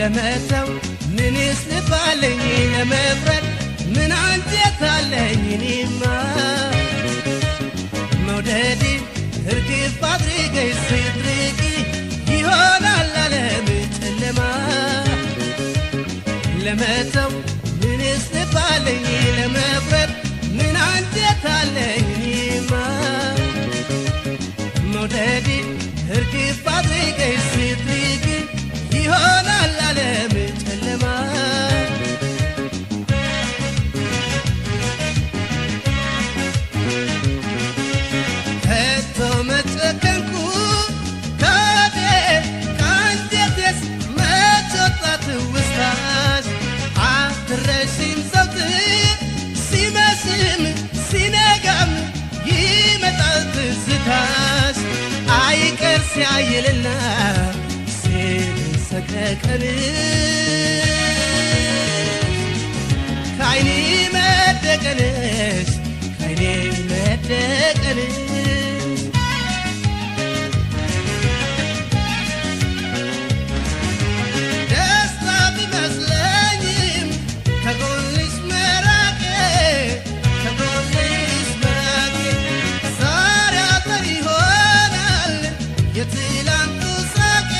ለመተው ምንስ ልባለኝ ለመፍረድ ምን አንጀት አለኝ እኔማ መውደዴ እርግፍ አድርገሽ ስትርቂ ይሆናል ዓለም ጨለማ ለመተው ምንስ ልባለኝ ለመፍረድ ምን አንጀት አለኝ እኔማ መውደዴ እርግፍ አድርገሽ ስትርቂ ይሆናል ዓለም ጨለማ ከቶ መጨከንኩ ከቤ ከአንጀቴስ መች ወጣ ትውስታሽ አትረሺም ዘውትር ሲመሽም ሲነጋም ይመጣል ትዝታሽ አይቀር ሲያይልና ከዓይኔ መደቀንሽ ከዓይኔ መደቀንሽ ደስታ ቢመስለኝም ከጎንሽ መራቄ ከጎንሽ መራቄ ዛሬ አጥር ይሆናል የትላንቱ ሳቄ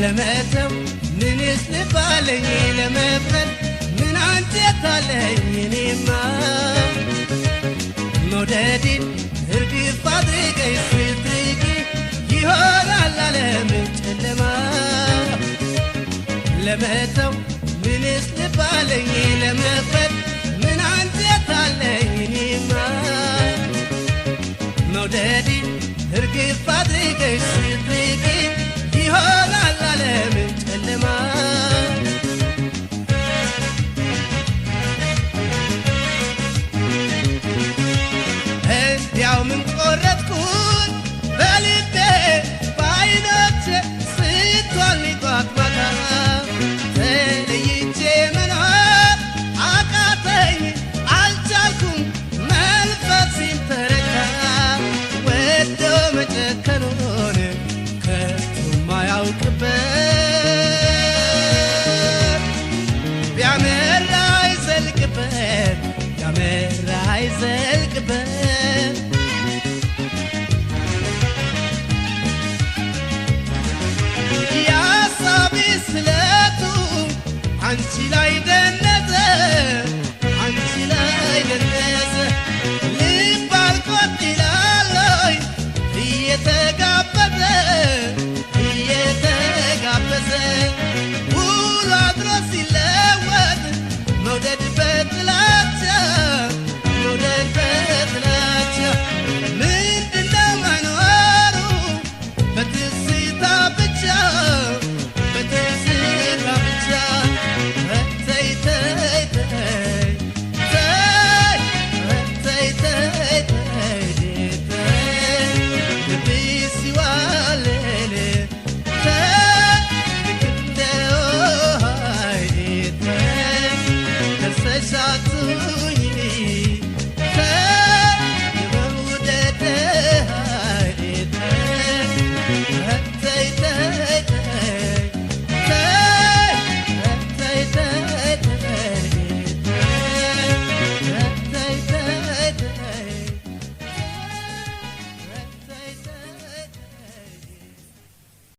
ለመተው ምንስ ልባለኝ ለመፍረድ ምን አንጀት አለኝ እኔማ መውደዴን እርግፍ አድርገሽ ስትርቂ ይሆናል ዓለም ጨለማ ለመተው ምንስ ልባለኝ ለመፍረድ ምን አንጀት አለኝ እኔማ መውደዴን እርግፍ አድርገሽ ስትርቂ ይሆናል ዓለም ጨለማ እንዲያው ምን ቆረጥኩኝ በልቤ በዓይኖቼ ስትሆን ጧት ማታ ተለይቼ መኖር አቃተኝ አልቻልኩም መንፈሴን ተረካ ወዶ መጨከኑን ቢያመራ አይዘልቅበት የሐሳቤ ስለቱ አንቺ